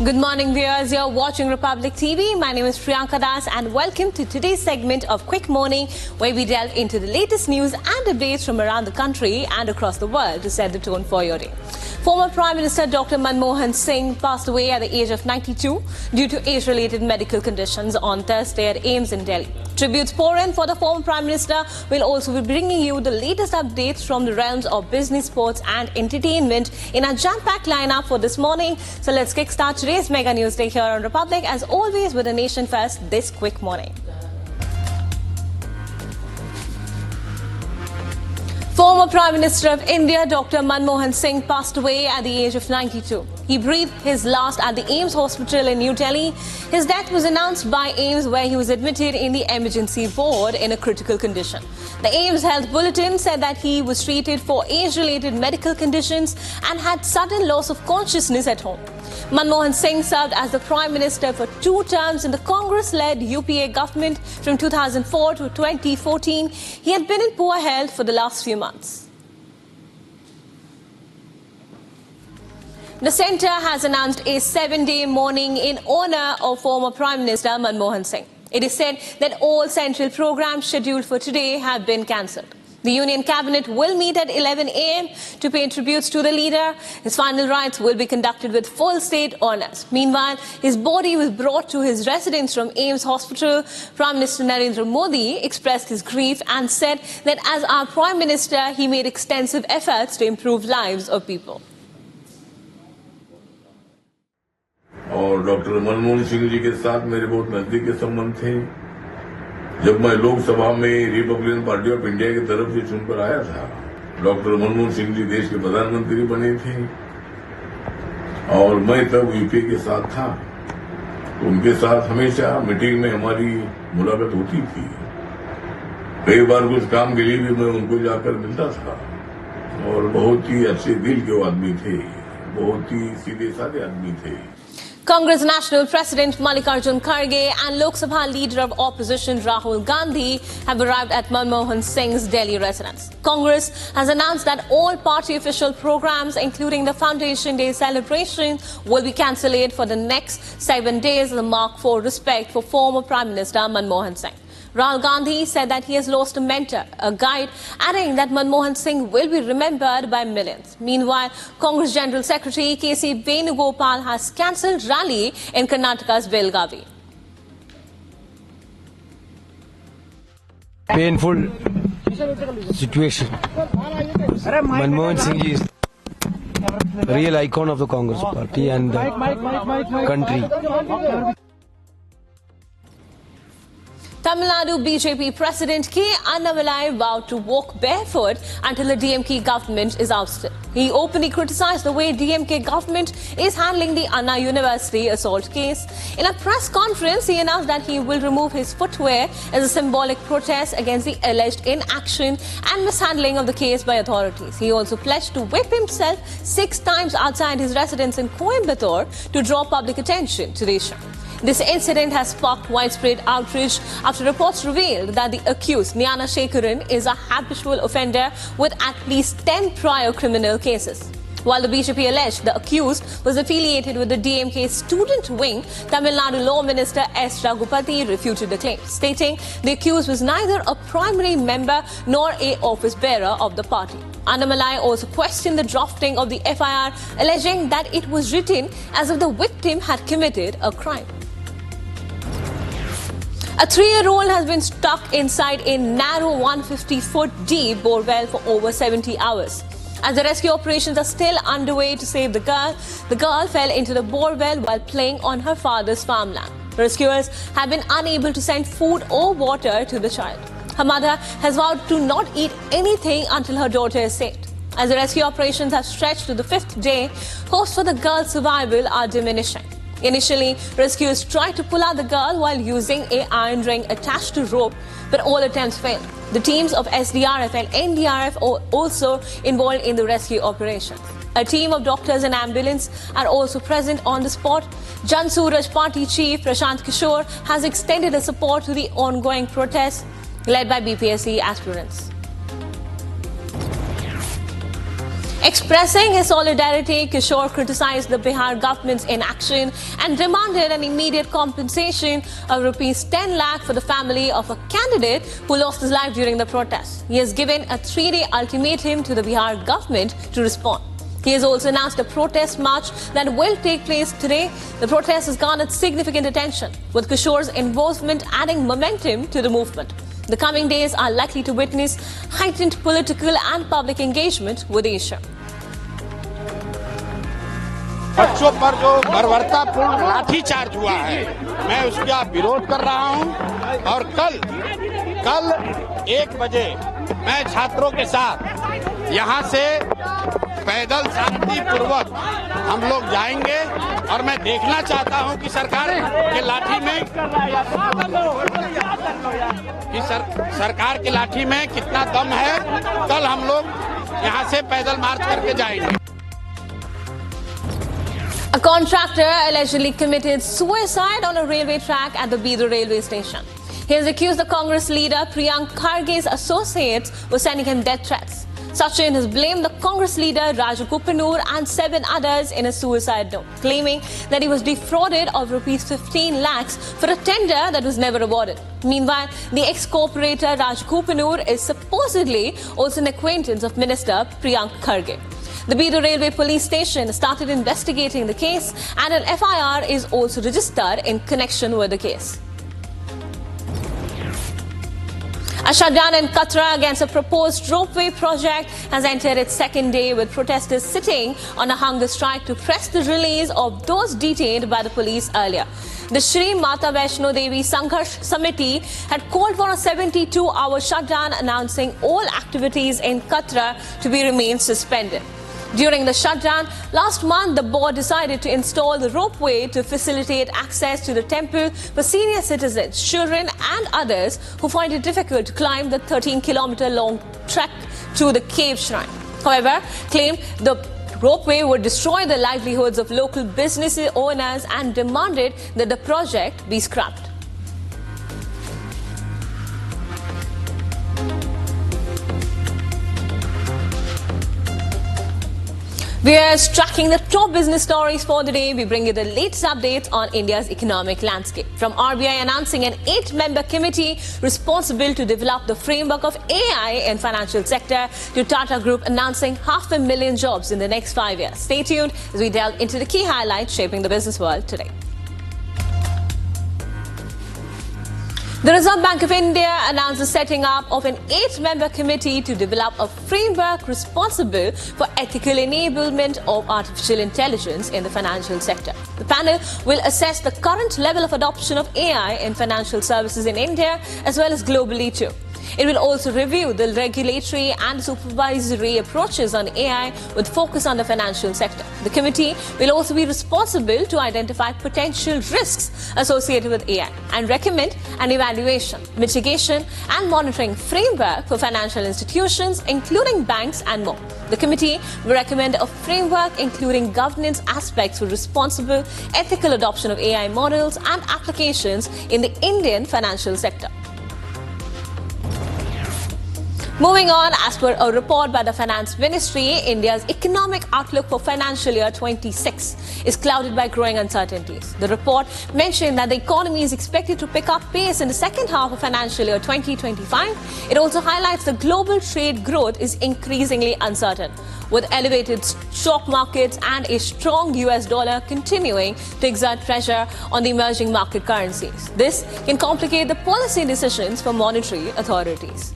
Good morning, viewers. You're watching Republic TV. My name is Priyanka Das and welcome to today's segment of Quick Morning, where we delve into the latest news and updates from around the country and across the world to set the tone for your day. Former Prime Minister Dr. Manmohan Singh passed away at the age of 92 due to age-related medical conditions on Thursday at AIIMS in Delhi. Tributes pour in for the former Prime Minister. Will also be bringing you the latest updates from the realms of business, sports and entertainment in our jam-packed lineup for this morning. So let's kickstart today's Mega News Day here on Republic, as always with the nation first this quick morning. Former Prime Minister of India Dr. Manmohan Singh passed away at the age of 92. He breathed his last at the AIIMS hospital in New Delhi. His death was announced by AIIMS, where he was admitted in the emergency ward in a critical condition. The AIIMS health bulletin said that he was treated for age-related medical conditions and had sudden loss of consciousness at home. Manmohan Singh served as the Prime Minister for 2 terms in the Congress-led UPA government from 2004 to 2014. He had been in poor health for the last few months. The centre has announced a 7-day mourning in honour of former Prime Minister Manmohan Singh. It is said that all central programmes scheduled for today have been cancelled. The Union Cabinet will meet at 11 a.m. to pay tributes to the leader. His final rites will be conducted with full state honours. Meanwhile, his body was brought to his residence from AIIMS Hospital. Prime Minister Narendra Modi expressed his grief and said that as our Prime Minister, he made extensive efforts to improve lives of people. और doctor Manmohan Singh ji के साथ मेरे बहुत नजदीक के संबंध थे। जब मैं लोकसभा में रिपब्लिकन पार्टी ऑफ इंडिया की तरफ से चुनकर आया था, डॉक्टर मनमोहन सिंह जी देश के प्रधानमंत्री बने थे और मैं तब यूपीए के साथ था। तो उनके साथ हमेशा मीटिंग में हमारी मुलाकात होती थी। कई बार कुछ काम के लिए भी मैं उनको जाकर मिलता था और बहुत ही अच्छे दिल के आदमी थे, बहुत ही सीधे साधे आदमी थे। Congress National President Mallikarjun Kharge and Lok Sabha Leader of Opposition Rahul Gandhi have arrived at Manmohan Singh's Delhi residence. Congress has announced that all party official programs, including the Foundation Day celebration, will be cancelled for the next 7 days as a mark for respect for former Prime Minister Manmohan Singh. Rahul Gandhi said that he has lost a mentor, a guide, adding that Manmohan Singh will be remembered by millions. Meanwhile, Congress General Secretary K.C. Venugopal has cancelled rally in Karnataka's Belgavi. Painful situation. Manmohan Singh is a real icon of the Congress party and the country. Tamil Nadu BJP President K. Annamalai vowed to walk barefoot until the DMK government is ousted. He openly criticised the way DMK government is handling the Anna University assault case. In a press conference, he announced that he will remove his footwear as a symbolic protest against the alleged inaction and mishandling of the case by authorities. He also pledged to whip himself 6 times outside his residence in Coimbatore to draw public attention to the issue. This incident has sparked widespread outrage after reports revealed that the accused, Nyana Shekaran, is a habitual offender with at least 10 prior criminal cases. While the BJP alleged the accused was affiliated with the DMK student wing, Tamil Nadu Law Minister S. Raghupati refuted the claim, stating the accused was neither a primary member nor a office bearer of the party. Annamalai also questioned the drafting of the FIR, alleging that it was written as if the victim had committed a crime. A 3-year-old has been stuck inside a narrow 150-foot deep Borewell for over 70 hours. As the rescue operations are still underway to save the girl fell into the borewell while playing on her father's farmland. Rescuers have been unable to send food or water to the child. Her mother has vowed to not eat anything until her daughter is saved. As the rescue operations have stretched to the 5th day, hopes for the girl's survival are diminishing. Initially, rescuers tried to pull out the girl while using an iron ring attached to rope, but all attempts failed. The teams of SDRF and NDRF are also involved in the rescue operation. A team of doctors and ambulance are also present on the spot. Jan Suraj Party Chief Prashant Kishore has extended his support to the ongoing protests led by BPSC aspirants. Expressing his solidarity, Kishore criticized the Bihar government's inaction and demanded an immediate compensation of rupees 10 lakh for the family of a candidate who lost his life during the protest. He has given a 3-day ultimatum to the Bihar government to respond. He has also announced a protest march that will take place today. The protest has garnered significant attention, with Kishore's involvement adding momentum to the movement. The coming days are likely to witness heightened political and public engagement with the issue. बच्चों पर जो बर्बरतापूर्ण लाठीचार्ज हुआ है, मैं उसका विरोध कर रहा हूं। और कल 1 बजे मैं छात्रों के साथ यहां से पैदल शांतिपूर्वक हम लोग जाएंगे और मैं देखना चाहता हूं कि सरकार के लाठी में कितना दम है। कल हम लोग यहां से पैदल मार्च करके जाएंगे। A contractor allegedly committed suicide on a railway track at the Bihar railway station. He has accused the Congress leader Priyank Kharge's associates of sending him death threats. Sachin has blamed the Congress leader Raju Kupanur and 7 others in a suicide note, claiming that he was defrauded of rupees 15 lakhs for a tender that was never awarded. Meanwhile, the ex-corporator Raju Kupanur is supposedly also an acquaintance of Minister Priyank Kharge. The Bihar Railway Police Station started investigating the case, and an FIR is also registered in connection with the case. A shutdown in Katra against a proposed ropeway project has entered its second day, with protesters sitting on a hunger strike to press the release of those detained by the police earlier. The Shri Mata Vaishno Devi Sangharsh Samiti had called for a 72-hour shutdown, announcing all activities in Katra to be remain suspended. During the shutdown, last month, the board decided to install the ropeway to facilitate access to the temple for senior citizens, children and others who find it difficult to climb the 13-kilometer-long trek to the cave shrine. However, claimed the ropeway would destroy the livelihoods of local business owners and demanded that the project be scrapped. We are tracking the top business stories for the day. We bring you the latest updates on India's economic landscape. From RBI announcing an 8-member committee responsible to develop the framework of AI in financial sector, to Tata Group announcing 500,000 jobs in the next 5 years. Stay tuned as we delve into the key highlights shaping the business world today. The Reserve Bank of India announced the setting up of an 8-member committee to develop a framework responsible for ethical enablement of artificial intelligence in the financial sector. The panel will assess the current level of adoption of AI in financial services in India as well as globally too. It will also review the regulatory and supervisory approaches on AI with focus on the financial sector. The committee will also be responsible to identify potential risks associated with AI and recommend an evaluation, mitigation and monitoring framework for financial institutions, including banks and more. The committee will recommend a framework including governance aspects for responsible, ethical adoption of AI models and applications in the Indian financial sector. Moving on, as per a report by the Finance Ministry, India's economic outlook for financial year 26 is clouded by growing uncertainties. The report mentioned that the economy is expected to pick up pace in the second half of financial year 2025. It also highlights the global trade growth is increasingly uncertain, with elevated stock markets and a strong US dollar continuing to exert pressure on the emerging market currencies. This can complicate the policy decisions for monetary authorities.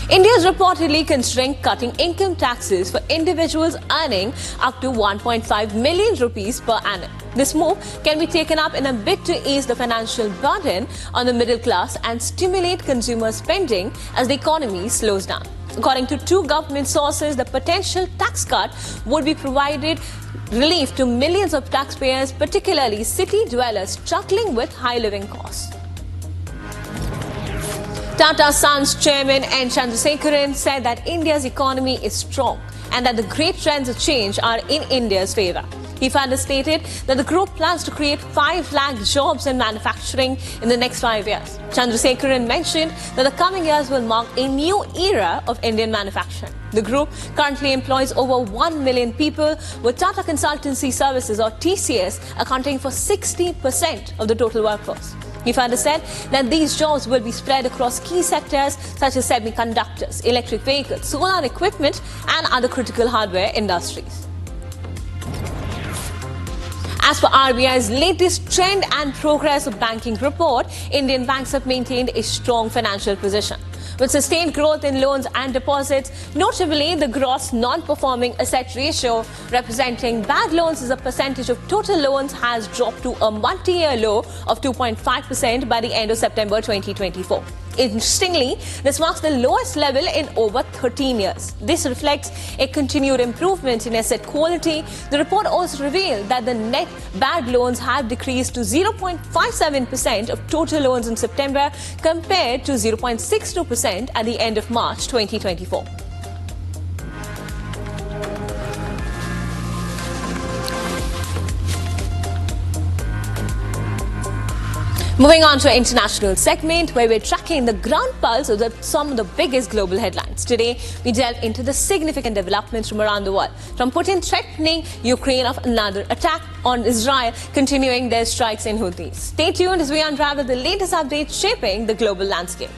India is reportedly considering cutting income taxes for individuals earning up to 1.5 million rupees per annum. This move can be taken up in a bid to ease the financial burden on the middle class and stimulate consumer spending as the economy slows down. According to 2 government sources, the potential tax cut would be provided relief to millions of taxpayers, particularly city dwellers struggling with high living costs. Tata Sons chairman N. Chandrasekaran said that India's economy is strong and that the great trends of change are in India's favour. He further stated that the group plans to create 5 lakh jobs in manufacturing in the next 5 years. Chandrasekaran mentioned that the coming years will mark a new era of Indian manufacturing. The group currently employs over 1 million people, with Tata Consultancy Services or TCS accounting for 60% of the total workforce. He further said that these jobs will be spread across key sectors such as semiconductors, electric vehicles, solar equipment and other critical hardware industries. As per RBI's latest trend and progress of banking report, Indian banks have maintained a strong financial position, with sustained growth in loans and deposits. Notably, the gross non-performing asset ratio, representing bad loans as a percentage of total loans, has dropped to a multi-year low of 2.5% by the end of September 2024. Interestingly, this marks the lowest level in over 13 years. This reflects a continued improvement in asset quality. The report also revealed that the net bad loans have decreased to 0.57% of total loans in September compared to 0.62% at the end of March 2024. Moving on to our international segment, where we're tracking the ground pulse of some of the biggest global headlines. Today, we delve into the significant developments from around the world, from Putin threatening Ukraine of another attack on Israel, continuing their strikes in Houthis. Stay tuned as we unravel the latest updates shaping the global landscape.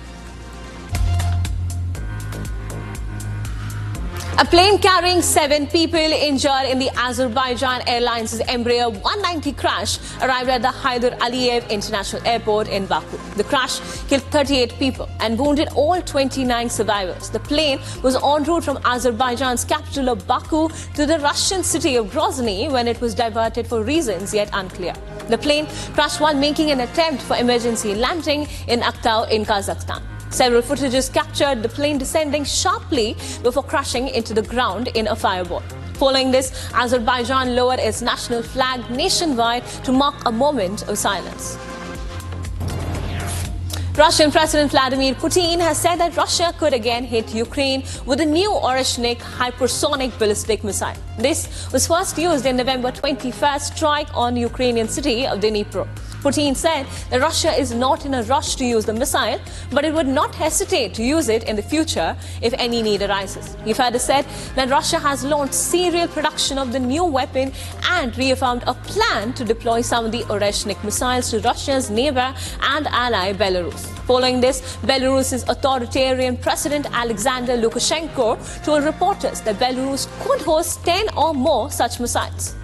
A plane carrying 7 people injured in the Azerbaijan Airlines' Embraer 190 crash arrived at the Haidar Aliyev International Airport in Baku. The crash killed 38 people and wounded all 29 survivors. The plane was en route from Azerbaijan's capital of Baku to the Russian city of Grozny when it was diverted for reasons yet unclear. The plane crashed while making an attempt for emergency landing in Aktau in Kazakhstan. Several footages captured the plane descending sharply before crashing into the ground in a fireball. Following this, Azerbaijan lowered its national flag nationwide to mark a moment of silence. Russian President Vladimir Putin has said that Russia could again hit Ukraine with a new Oreshnik hypersonic ballistic missile. This was first used in November 21st strike on the Ukrainian city of Dnipro. Putin said that Russia is not in a rush to use the missile, but it would not hesitate to use it in the future if any need arises. He further said that Russia has launched serial production of the new weapon and reaffirmed a plan to deploy some of the Oreshnik missiles to Russia's neighbor and ally Belarus. Following this, Belarus's authoritarian President Alexander Lukashenko told reporters that Belarus could host 10 or more such missiles.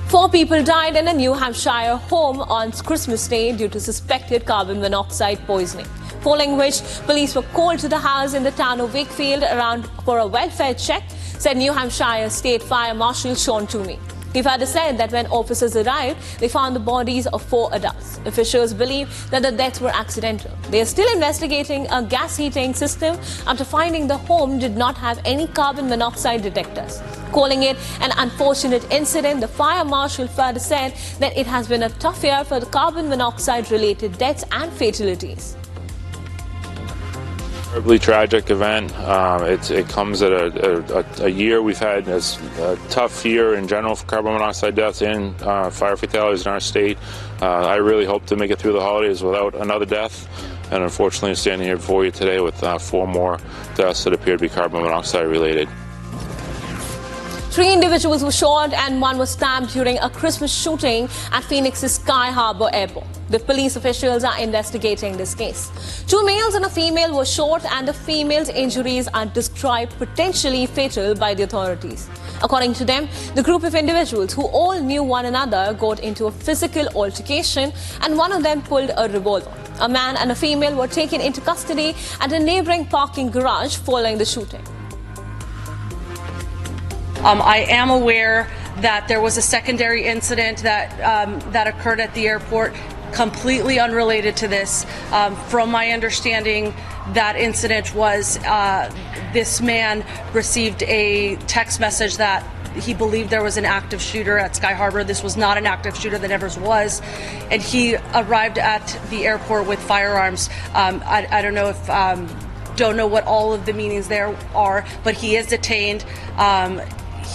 4 people died in a New Hampshire home on Christmas Day due to suspected carbon monoxide poisoning, following which police were called to the house in the town of Wakefield around for a welfare check, said New Hampshire State Fire Marshal Sean Toomey. He further said that when officers arrived, they found the bodies of 4 adults. Officials believe that the deaths were accidental. They are still investigating a gas heating system after finding the home did not have any carbon monoxide detectors. Calling it an unfortunate incident, the fire marshal further said that it has been a tough year for the carbon monoxide-related deaths and fatalities. Terribly tragic event. It comes at a year we've had a tough year in general for carbon monoxide deaths and fire fatalities in our state. I really hope to make it through the holidays without another death, and unfortunately I'm standing here before you today with 4 more deaths that appear to be carbon monoxide related. 3 individuals were shot and 1 was stabbed during a Christmas shooting at Phoenix's Sky Harbor Airport. The police officials are investigating this case. 2 males and a female were shot, and the female's injuries are described potentially fatal by the authorities. According to them, the group of individuals who all knew one another got into a physical altercation and one of them pulled a revolver. A man and a female were taken into custody at a neighboring parking garage following the shooting. I am aware that there was a secondary incident that occurred at the airport, completely unrelated to this. From my understanding, that incident was this man received a text message that he believed there was an active shooter at Sky Harbor. This was not an active shooter, there never was. And he arrived at the airport with firearms. I don't know if don't know what all of the meanings there are, but he is detained.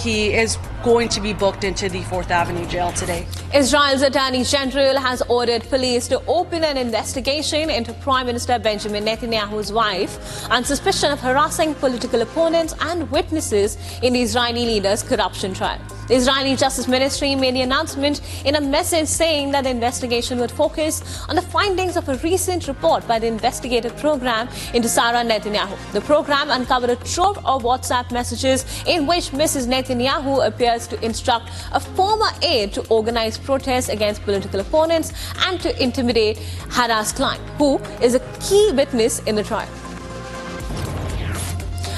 he is going to be booked into the 4th Avenue jail today. Israel's Attorney General has ordered police to open an investigation into Prime Minister Benjamin Netanyahu's wife on suspicion of harassing political opponents and witnesses in the Israeli leader's corruption trial. The Israeli Justice Ministry made the announcement in a message saying that the investigation would focus on the findings of a recent report by the investigative program into Sarah Netanyahu. The program uncovered a trove of WhatsApp messages in which Mrs. Netanyahu appears to instruct a former aide to organize protests against political opponents and to intimidate harass client, who is a key witness in the trial.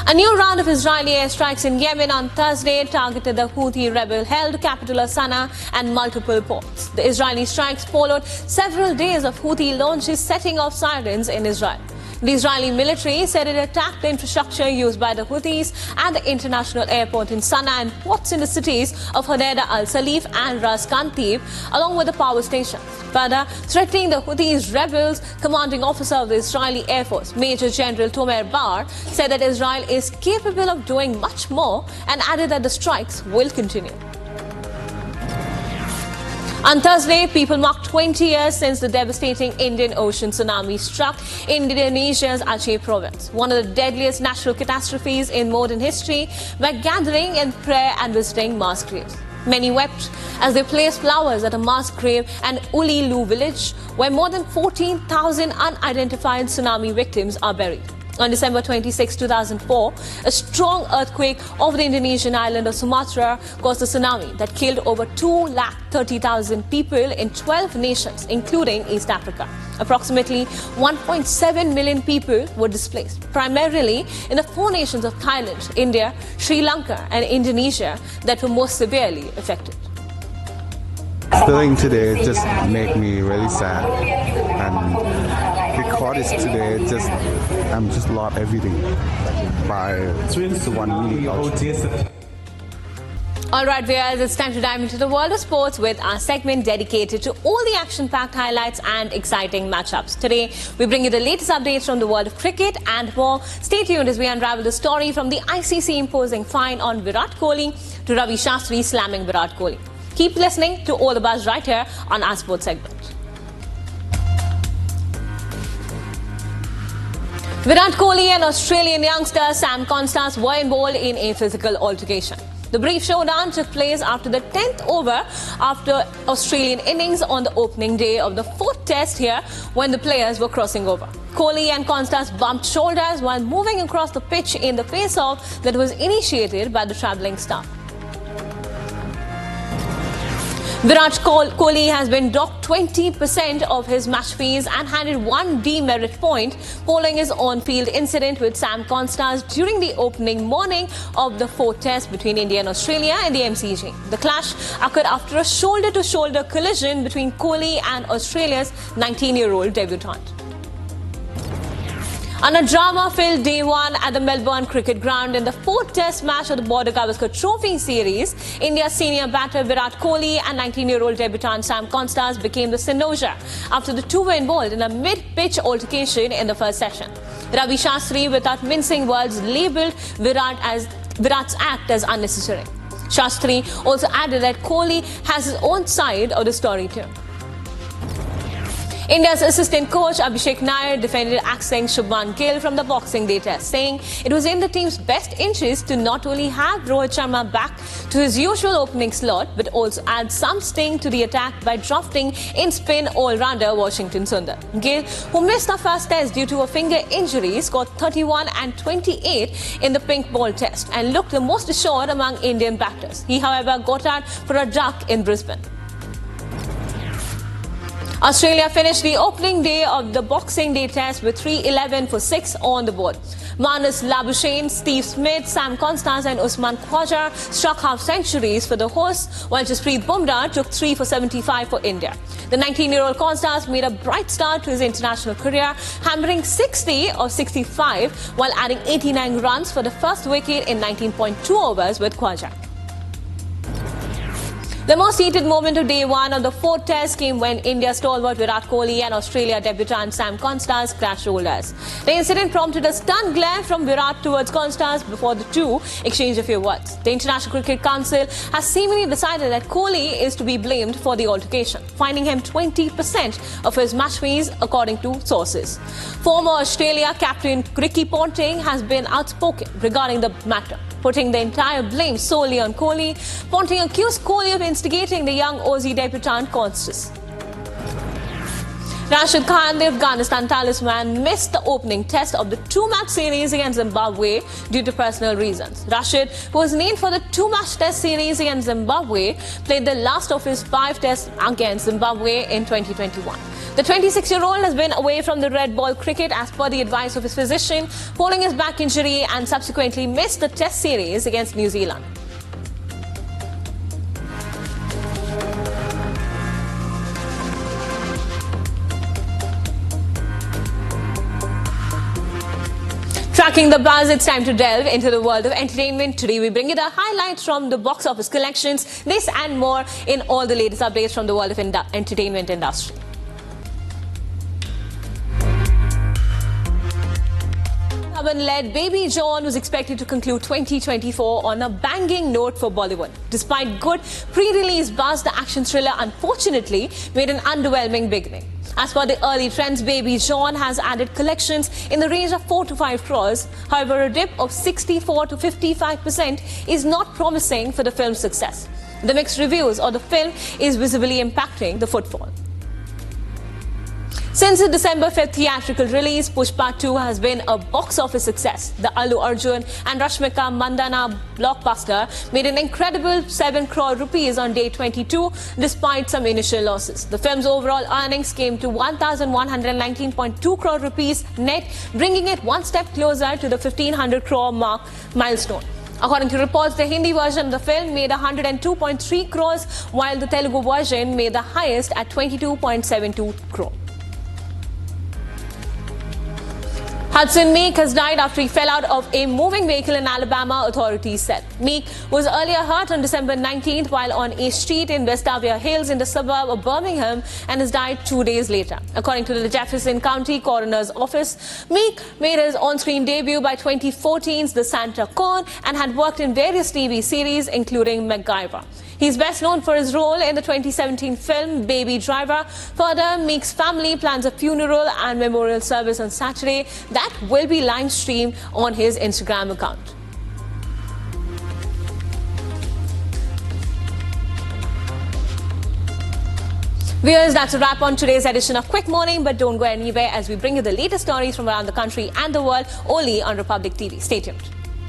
A new round of Israeli airstrikes in Yemen on Thursday targeted the Houthi rebel-held capital Sana'a and multiple ports. The Israeli strikes followed several days of Houthi launches setting off sirens in Israel. The Israeli military said it attacked the infrastructure used by the Houthis at the international airport in Sana'a and ports in the cities of Hodeidah al-Salif and Ras Kantib, along with the power stations. Further threatening the Houthis rebels, commanding officer of the Israeli Air Force, Major General Tomer Bar, said that Israel is capable of doing much more and added that the strikes will continue. On Thursday, people marked 20 years since the devastating Indian Ocean tsunami struck Indonesia's Aceh province, one of the deadliest natural catastrophes in modern history, by gathering in prayer and visiting mass graves. Many wept as they placed flowers at a mass grave in Uli Lu village, where more than 14,000 unidentified tsunami victims are buried. On December 26, 2004, a strong earthquake over the Indonesian island of Sumatra caused a tsunami that killed over 230,000 people in 12 nations, including East Africa. Approximately 1.7 million people were displaced, primarily in the 4 nations of Thailand, India, Sri Lanka and Indonesia that were most severely affected. Feeling today just make me really sad, and because it's today, I'm just lost everything by one minute. All right, viewers, it's time to dive into the world of sports with our segment dedicated to all the action-packed highlights and exciting matchups. Today, we bring you the latest updates from the world of cricket and more. Stay tuned as we unravel the story from the ICC imposing fine on Virat Kohli to Ravi Shastri slamming Virat Kohli. Keep listening to All the Buzz right here on our sports segment. Virat Kohli and Australian youngster Sam Constance were involved in a physical altercation. The brief showdown took place after the 10th over after Australian innings on the opening day of the 4th test here when the players were crossing over. Kohli and Constance bumped shoulders while moving across the pitch in the face-off that was initiated by the travelling staff. Virat Kohli has been docked 20% of his match fees and handed 1 demerit point following his on-field incident with Sam Constance during the opening morning of the 4th test between India and Australia in the MCG. The clash occurred after a shoulder-to-shoulder collision between Kohli and Australia's 19-year-old debutant. On a drama-filled day 1 at the Melbourne Cricket Ground in the 4th test match of the Border Gavaskar Trophy Series, India's senior batter Virat Kohli and 19-year-old debutant Sam Constance became the cynosure after the two were involved in a mid-pitch altercation in the first session. Ravi Shastri, without mincing words, labelled Virat's act as unnecessary. Shastri also added that Kohli has his own side of the story too. India's assistant coach Abhishek Nair defended axing Shubman Gill from the Boxing Day test, saying it was in the team's best interest to not only have Rohit Sharma back to his usual opening slot, but also add some sting to the attack by drafting in-spin all-rounder Washington Sundar. Gill, who missed the first test due to a finger injury, scored 31 and 28 in the pink ball test and looked the most assured among Indian batters. He, however, got out for a duck in Brisbane. Australia finished the opening day of the Boxing Day test with 311 for 6 on the board. Marnus Labuschagne, Steve Smith, Sam Constance and Usman Khawaja struck half-centuries for the hosts, while Jasprit Bumrah took 3 for 75 for India. The 19-year-old Constance made a bright start to his international career, hammering 60 of 65 while adding 89 runs for the first wicket in 19.2 overs with Khawaja. The most heated moment of day one of the fourth test came when India's stalwart Virat Kohli and Australia debutant Sam Constance clashed shoulders. The incident prompted a stunned glare from Virat towards Constance before the two exchanged a few words. The International Cricket Council has seemingly decided that Kohli is to be blamed for the altercation, fining him 20% of his match fees, according to sources. Former Australia captain Ricky Ponting has been outspoken regarding the matter, putting the entire blame solely on Kohli. Ponting accused Kohli of instigating the young Aussie debutant Constance. Rashid Khan, the Afghanistan talisman, missed the opening test of the two-match series against Zimbabwe due to personal reasons. Rashid, who was named for the two-match test series against Zimbabwe, played the last of his 5 tests against Zimbabwe in 2021. The 26-year-old has been away from the red ball cricket as per the advice of his physician, following his back injury, and subsequently missed the test series against New Zealand. Tracking the buzz, it's time to delve into the world of entertainment. Today we bring you the highlights from the box office collections, this and more in all the latest updates from the world of entertainment industry. Led Baby John was expected to conclude 2024 on a banging note for Bollywood. Despite good pre-release buzz, the action thriller unfortunately made an underwhelming beginning. As per the early trends, Baby John has added collections in the range of 4 to 5 crores. However, a dip of 64 to 55% is not promising for the film's success. The mixed reviews of the film is visibly impacting the footfall. Since the December 5th theatrical release, Pushpa 2 has been a box office success. The Allu Arjun and Rashmika Mandanna blockbuster made an incredible 7 crore rupees on day 22 despite some initial losses. The film's overall earnings came to 1,119.2 crore rupees net, bringing it one step closer to the 1,500 crore milestone. According to reports, the Hindi version of the film made 102.3 crores, while the Telugu version made the highest at 22.72 crore. Hudson Meek has died after he fell out of a moving vehicle in Alabama, authorities said. Meek was earlier hurt on December 19th while on a street in Vestavia Hills in the suburb of Birmingham and has died 2 days later. According to the Jefferson County Coroner's Office, Meek made his on-screen debut by 2014's The Santa Con and had worked in various TV series including MacGyver. He's best known for his role in the 2017 film Baby Driver. Further, Meek's family plans a funeral and memorial service on Saturday that will be live streamed on his Instagram account. Viewers, that's a wrap on today's edition of Quick Morning, but don't go anywhere as we bring you the latest stories from around the country and the world only on Republic TV. Stay tuned.